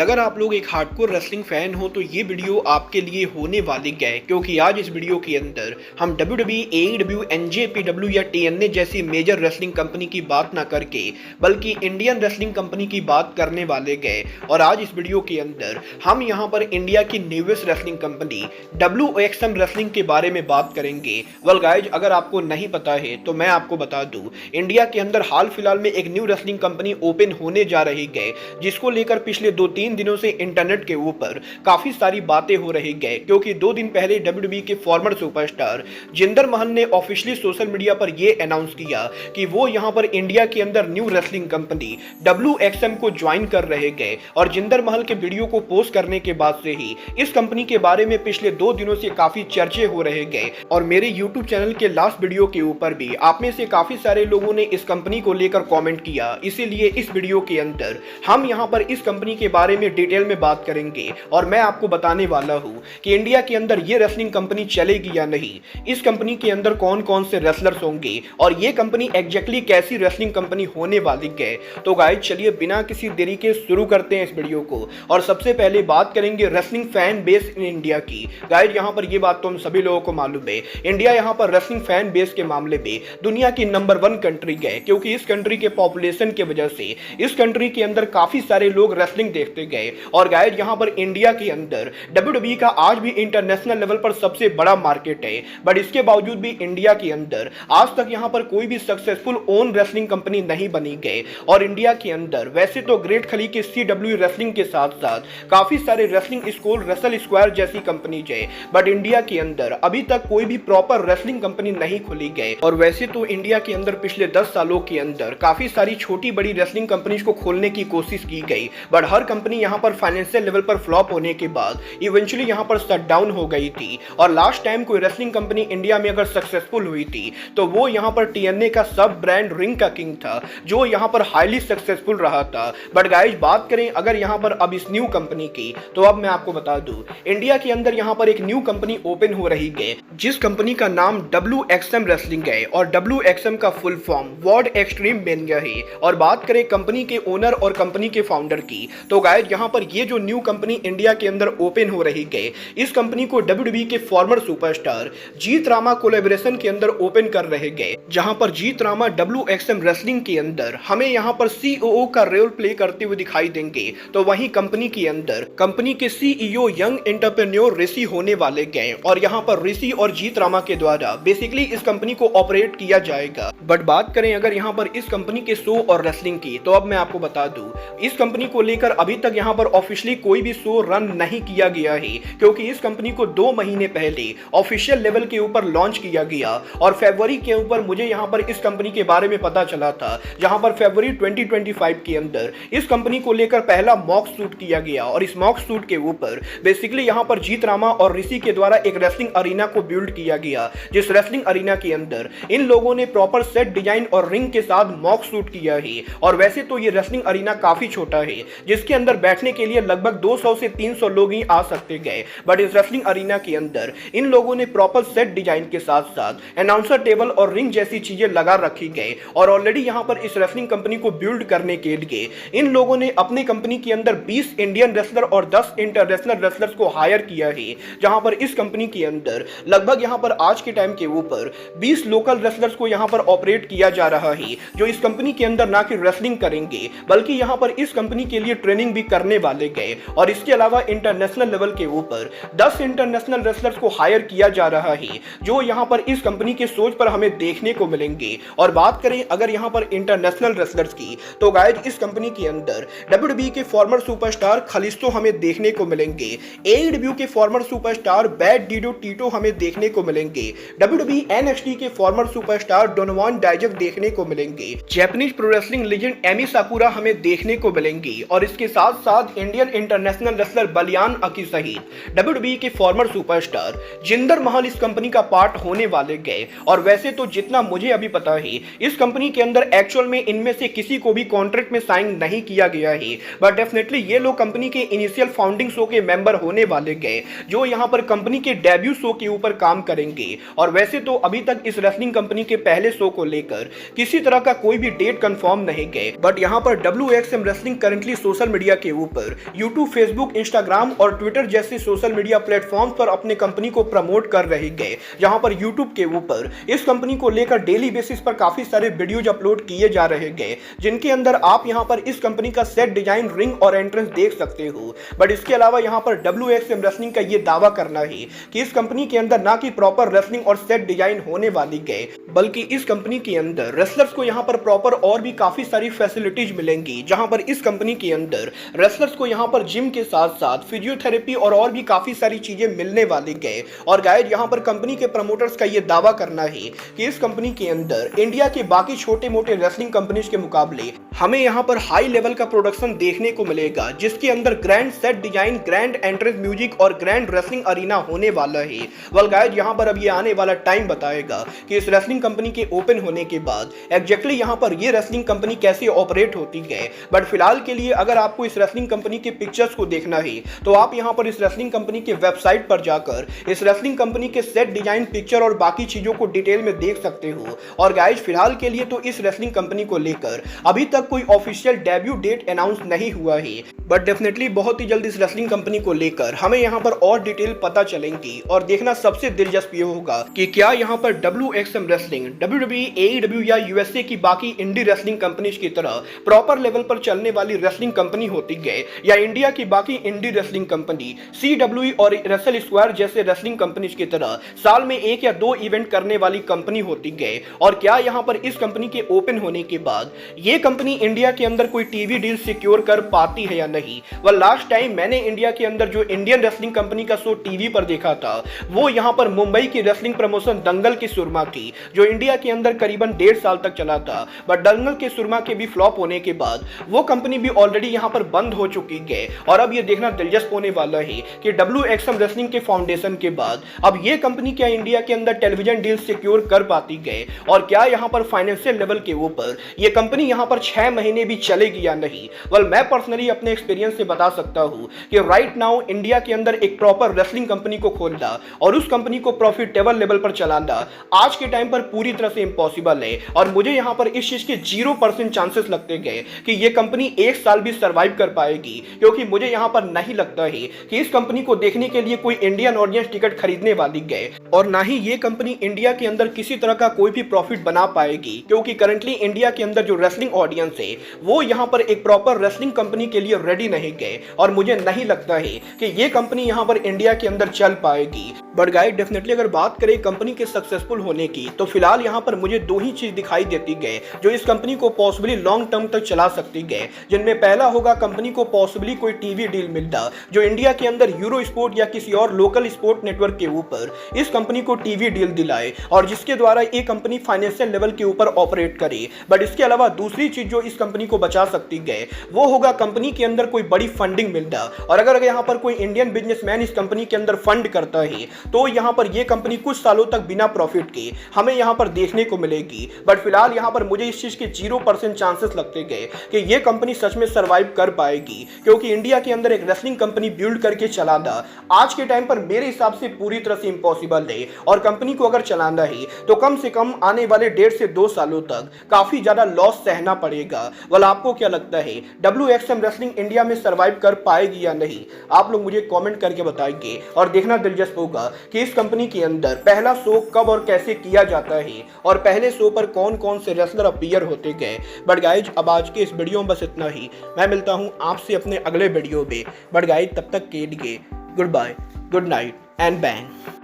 अगर आप लोग एक हार्डकोर रेसलिंग फैन हो तो ये वीडियो आपके लिए होने वाली है, क्योंकि आज इस वीडियो के अंदर हम WWE, AEW, NJPW या TNA जैसी मेजर रेसलिंग कंपनी की बात ना करके बल्कि इंडियन रेसलिंग कंपनी की बात करने वाले गए। और आज इस वीडियो के अंदर हम यहाँ पर इंडिया की newest wrestling company WXM wrestling के बारे में बात करेंगे। वेल गाइज, अगर आपको नहीं पता है तो मैं आपको बता दूं, इंडिया के अंदर हाल फिलहाल में एक न्यू रेसलिंग कंपनी ओपन होने जा रही है, जिसको लेकर पिछले 2-3 दिनों से इंटरनेट के ऊपर काफी सारी बातें हो रही है। क्योंकि 2 दिन पहले WWE के फॉर्मर सुपरस्टार जिंदर महल ने ऑफिशियली सोशल मीडिया पर यह अनाउंस किया कि वो यहां पर इंडिया के अंदर न्यू रेसलिंग कंपनी WXM को ज्वाइन कर रहे हैं। और जिंदर महल के वीडियो को पोस्ट करने के बाद से ही इस कंपनी के बारे में पिछले 2 दिनों से काफी चर्चे हो रहे हैं। और मेरे YouTube चैनल के लास्ट वीडियो के ऊपर भी आप में से काफी सारे लोगों ने इस कंपनी को लेकर कमेंट किया। इसीलिए इस वीडियो के अंदर हम यहां पर इस कंपनी के बारे में डिटेल में बात करेंगे और मैं आपको बताने वाला हूं कि इंडिया के अंदर ये रेसलिंग कंपनी चलेगी या नहीं, इस कंपनी के अंदर कौन कौन से रेसलर्स होंगे और ये कंपनी एग्जैक्टली कैसी रेसलिंग कंपनी होने वाली है। तो गाइस, चलिए बिना किसी देरी के शुरू करते हैं इस वीडियो को। और सबसे पहले बात करेंगे wrestling fan base in India की। गाइस, यहाँ पर ये बात तो हम सभी लोगों को मालूम है, इंडिया यहाँ पर रेसलिंग फैन बेस के मामले में दुनिया की नंबर 1 कंट्री है। क्योंकि इस कंट्री के पॉपुलेशन की वजह से इस कंट्री के अंदर काफी सारे लोग रेसलिंग देखते गए। और गाइस, यहाँ पर इंडिया के अंदर WWE का आज भी इंटरनेशनल लेवल पर सबसे बड़ा मार्केट है। बट इसके बावजूद भी इंडिया के अंदर आज तक यहाँ पर कोई भी सक्सेसफुल ओन रेसलिंग कंपनी नहीं बनी गई। और इंडिया के अंदर वैसे तो ग्रेट खली के CW रेसलिंग के साथ साथ काफी सारे रेसलिंग स्कूल, रेसल स्क्वायर जैसी कंपनी है। बट इंडिया के अंदर अभी तक कोई भी प्रॉपर रेसलिंग कंपनी नहीं खुली गई। और वैसे तो इंडिया के अंदर पिछले 10 सालों के अंदर काफी सारी छोटी बड़ी रेसलिंग कंपनीज को खोलने की कोशिश की गई। बट हर कंपनी यहाँ पर फाइनेंशियल लेवल पर फ्लॉप होने के बाद इवेंचुअली यहाँ पर शट डाउन हो गई थी। और लास्ट टाइम कोई रेसलिंग कंपनी इंडिया में अगर सक्सेसफुल हुई थी तो वो यहाँ पर TNA का सब ब्रांड रिंग का किंग था, जो यहाँ पर हाईली सक्सेसफुल रहा था। बट गाइस, बात करें अगर यहाँ पर अब इस न्यू कंपनी की, तो अब मैं आपको बता दूं, इंडिया के अंदर यहाँ पर एक न्यू कंपनी ओपन हो रही है, जिस कंपनी का नाम WXM रेसलिंग है। और WXM का फुल फॉर्म वर्ल्ड एक्सट्रीम बन गया है। और बात करें कंपनी के ओनर और कंपनी के फाउंडर की, तो गाइस यहाँ पर ये जो न्यू कंपनी इंडिया के अंदर ओपन हो रही है, इस कंपनी को WWE के फॉर्मर सुपरस्टार जीत रामा कोलैबोरेशन के अंदर ओपन कर रहे हैं। जहां पर जीत रामा WXM रेसलिंग के अंदर हमें यहाँ पर COO का रोल प्ले करते हुए दिखाई देंगे। तो वहीं कंपनी के अंदर कंपनी के CEO यंग एंटरप्रेन्योर ऋषि होने वाले गए। और यहाँ पर ऋषि और जीत रामा के द्वारा बेसिकली इस कंपनी को ऑपरेट किया जाएगा। बट बात करें अगर यहाँ पर इस कंपनी के शो और रेसलिंग की, तो अब मैं आपको बता दूं, इस कंपनी को लेकर अभी तक यहाँ पर ऑफिशियली कोई भी शो रन नहीं किया गया है। क्योंकि इस कंपनी को 2 महीने पहले ऑफिशियल लेवल के ऊपर लॉन्च किया गया। और फरवरी के ऊपर मुझे यहाँ पर इस कंपनी के बारे में पता चला था, जहां पर फरवरी 2025 के अंदर इस कंपनी को लेकर पहला मॉक शूट किया गया। और इस मॉक शूट के ऊपर बेसिकली यहाँ पर जीत रामा और ऋषि के द्वारा एक रेसलिंग अरीना को बिल्ड किया गया, जिस रेसलिंग अरीना के अंदर इन लोगों ने प्रॉपर सेट डिजाइन और रिंग के साथ मॉक शूट किया है। और वैसे तो ये रेसलिंग अरीना काफी छोटा है, जिसके अंदर बैठने के लिए लगभग 200 से 300 लोग ही आ सकते गए। बट इस रेसलिंग अरीना के अंदर इन लोगों ने प्रॉपर सेट डिजाइन के साथ साथ अनाउंसर टेबल और रिंग जैसी चीजें लगा रखी गई। और ऑलरेडी यहाँ पर इस रेसलिंग कंपनी को बिल्ड करने के लिए इन लोगों ने अपनी कंपनी के अंदर 20 इंडियन रेसलर और 10 इंटरनेशनल रेसलर्स को हायर किया है। जहां पर इस कंपनी के अंदर लगभग यहाँ पर आज के टाइम के ऊपर 20 लोकल रेसलर्स को यहाँ पर ऑपरेट किया जा रहा है, जो इस कंपनी के अंदर ना कि रेसलिंग करेंगे बल्कि यहाँ पर इस कंपनी के लिए ट्रेनिंग भी करने वाले गए। और इसके अलावा इंटरनेशनल लेवल के ऊपर 10 इंटरनेशनल रेसलर्स को हायर किया जा रहा है, जो यहाँ पर इस कंपनी के सोच पर हमें देखने को मिलेंगे। और बात करें अगर यहाँ पर इंटरनेशनल रेसलर्स की, तो गाइस इस कंपनी के अंदर WWE के फॉर्मर सुपरस्टार खलिस्टो हमें देखने को मिलेंगे। AEW के former superstar Bandido Tito हमें देखने को मिलेंगे। WWE NXT के फॉर्मर सुपरस्टार डोनोवान डाइजक देखने को मिलेंगे। Japanese pro wrestling legend Emi Sakura हमें देखने को मिलेंगी। और इसके साथ साथ Indian international wrestler Baliyan Akki सहित WWE के फॉर्मर सुपरस्टार जिंदर महल इस कंपनी का पार्ट होने वाले गए। और वैसे तो जितना मुझे अभी पता है, इस कंपनी के अंदर एक्चुअल में इनमें से किसी को भी कॉन्ट्रैक्ट में साइन नहीं किया गया है। बट डेफिनेटली ये लोग कंपनी के इनिशियल फाउंडिंग शो के मेंबर होने वाले गए, जो यहाँ पर कंपनी के डेब्यू शो के ऊपर काम करेंगे। और वैसे तो अभी तक इस रेसलिंग कंपनी के पहले शो को लेकर किसी तरह का कोई भी डेट कंफर्म नहीं गए। बट यहाँ पर WXM wrestling currently social media के ऊपर यूट्यूब, फेसबुक, इंस्टाग्राम और ट्विटर जैसे सोशल मीडिया प्लेटफॉर्म्स पर अपने कंपनी को प्रमोट कर रहे गए। जहां पर यूट्यूब के ऊपर इस कंपनी को लेकर डेली बेसिस पर काफी सारे वीडियोज अपलोड किए जा रहे गए, जिनके अंदर आप यहां पर इस कंपनी का सेट डिजाइन, रिंग और एंट्रेंस देख सकते हो। बट इसके अलावा यहां पर WXM रेसलिंग का यह दावा करना है कि इस कंपनी के अंदर ना कि प्रॉपर रेसलिंग और सेट डिजाइन होने वाली गए, बल्कि इस कंपनी के अंदर रेसलर्स को यहां पर प्रॉपर और भी काफी सारी फैसिलिटीज मिलेंगी। जहां पर इस कंपनी के अंदर रेसलर्स को यहां पर जिम के साथ साथ फिजियोथेरेपी और भी काफी सारी चीजें मिलने वाली गए। और गाइस, यहां पर कंपनी के प्रमोटर्स का यह दावा करना है कि इस कंपनी के अंदर इंडिया के बाकी छोटे मोटे रेसलिंग कंपनीज के मुकाबले हमें यहां पर हाई लेवल का प्रोडक्शन देखने को मिलेगा, जिसके अंदर grand set design, grand entrance music और ग्रैंड रेसलिंग अरीना होने वाला है। वेल गाइस, यहां पर अब ये आने वाला टाइम बताएगा कि इस रेसलिंग कंपनी के ओपन होने के बाद एग्जैक्टली यहां पर ये रेसलिंग कंपनी कैसे ऑपरेट होती है। बट फिलहाल के लिए अगर आपको इस रेसलिंग कंपनी के पिक्चर्स को देखना है तो आप यहां पर इस रेसलिंग कंपनी के वेबसाइट पर जाकर इस रेसलिंग कंपनी के सेट डिजाइन, पिक्चर और बाकी चीजों को डिटेल में देख सकते हो। और गाइस, फिलहाल के लिए तो इस रेसलिंग कंपनी को लेकर अभी तक कोई ऑफिशियल डेब्यू डेट अनाउंस नहीं हुआ है, बट डेफिनेटली बहुत ही जल्द इस रेसलिंग कंपनी को लेकर हमें यहां पर और डिटेल पता चलेंगी। और देखना सबसे दिलचस्प ये होगा कि क्या यहां पर WXM रेसलिंग WWE, AEW या USA की बाकी इंडी रेसलिंग कंपनीज की तरह प्रॉपर लेवल पर चलने वाली रेसलिंग कंपनी होती है, या इंडिया की बाकी इंडी रेसलिंग कंपनी CWE और रेसल स्क्वायर जैसे रेसलिंग कंपनीज की तरह साल में 1 या 2 इवेंट करने वाली कंपनी होती है। और क्या यहां पर इस कंपनी के ओपन होने के बाद ये कंपनी इंडिया के अंदर कोई टीवी डील सिक्योर कर पाती है या नहीं। वह लास्ट टाइम मैंने इंडिया के अंदर जो इंडियन रेसलिंग कंपनी का शो टीवी पर देखा था, वो यहां पर मुंबई की रेसलिंग प्रमोशन दंगल की सुरमा थी, जो इंडिया के अंदर करीबन 1.5 साल तक चला था। बट दंगल के सुरमा के भी फ्लॉप होने के बाद वो कंपनी भी ऑलरेडी यहां पर बंद हो चुकी है। और अब ये देखना दिलचस्प होने वाला है कि WXM रेसलिंग के फाउंडेशन के बाद अब ये कंपनी क्या इंडिया के अंदर टेलीविजन डील सिक्योर कर पाती है, और क्या यहां पर फाइनेंशियल लेवल के ऊपर ये कंपनी यहां पर 6 महीने भी चलेगी या नहीं। वेल, मैं पर्सनली अपने एक्सपीरियंस से बता सकता हूं कि राइट नाउ इंडिया के अंदर एक प्रॉपर रेसलिंग कंपनी को खोलना और उस कंपनी को प्रॉफिटेबल लेवल पर चलाना आज के टाइम पर पूरी तरह से इम्पॉसिबल है। और मुझे यहां पर इस चीज के 0% चांसेस लगते गए कि ये कंपनी 1 साल भी सर्वाइव कर पाएगी, क्योंकि मुझे यहां पर नहीं लगता है कि इस कंपनी को देखने के लिए कोई इंडियन ऑडियंस टिकट खरीदने वाली है, और ना ही ये कंपनी इंडिया के अंदर किसी तरह का कोई भी प्रॉफिट बना पाएगी, क्योंकि करंटली इंडिया के अंदर जो रेसलिंग ऑडियंस है वो यहां पर एक प्रॉपर रेसलिंग कंपनी के लिए रेडी नहीं गए। और मुझे नहीं लगता है कि ये कंपनी यहां पर इंडिया के अंदर चल पाएगी। बट गाइस, डेफिनेटली अगर बात करें कंपनी के सक्सेसफुल होने की, तो फिलहाल यहां पर मुझे 2 ही चीज दिखाई देती गए जो इस कंपनी को पॉसिबली लॉन्ग टर्म तक चला सकती है, जिनमें पहला होगा कंपनी को पॉसिबली कोई टीवी डील मिलता जो इंडिया के अंदर यूरो स्पोर्ट या किसी और लोकल स्पोर्ट नेटवर्क के ऊपर इस कंपनी को टीवी डील दिलाए, और जिसके द्वारा ये कंपनी फाइनेंशियल लेवल के ऊपर ऑपरेट करे। बट इसके अलावा दूसरी चीज जो इस कंपनी को बचा सकती है वो होगा कंपनी के अंदर कोई बड़ी फंडिंग मिलता, और अगर यहां पर कोई इंडियन बिजनेसमैन इस कंपनी के अंदर फंड करता है तो यहां पर यह कंपनी कुछ सालों तक बिना प्रॉफिट के हमें यहां पर देखने को मिलेगी। बट फिलहाल यहां पर मुझे इस चीज के 0% चांसेस लगते गए कि यह कंपनी सच में सर्वाइव कर पाएगी, क्योंकि इंडिया के अंदर एक रेसलिंग कंपनी बिल्ड करके चलाना आज के टाइम पर मेरे हिसाब से पूरी तरह से इम्पॉसिबल है। और कंपनी को अगर चलाना है तो कम से कम आने वाले 1.5 से 2 सालों तक काफी ज्यादा लॉस सहना पड़ेगा। वाल, आपको क्या लगता है WXM रेसलिंग इंडिया में सर्वाइव कर पाएगी या नहीं? आप लोग मुझे कमेंट करके बताएंगे। और देखना दिलचस्प होगा कि इस कंपनी के अंदर पहला शो कब और कैसे किया जाता है, और पहले शो पर कौन कौन से रेसलर अपीयर होते गए। बट गाइज, अब आज के इस वीडियो में बस इतना ही। मैं मिलता हूं आपसे अपने अगले वीडियो में। बट गाइज, तब तक के लिए good bye, good night and bang.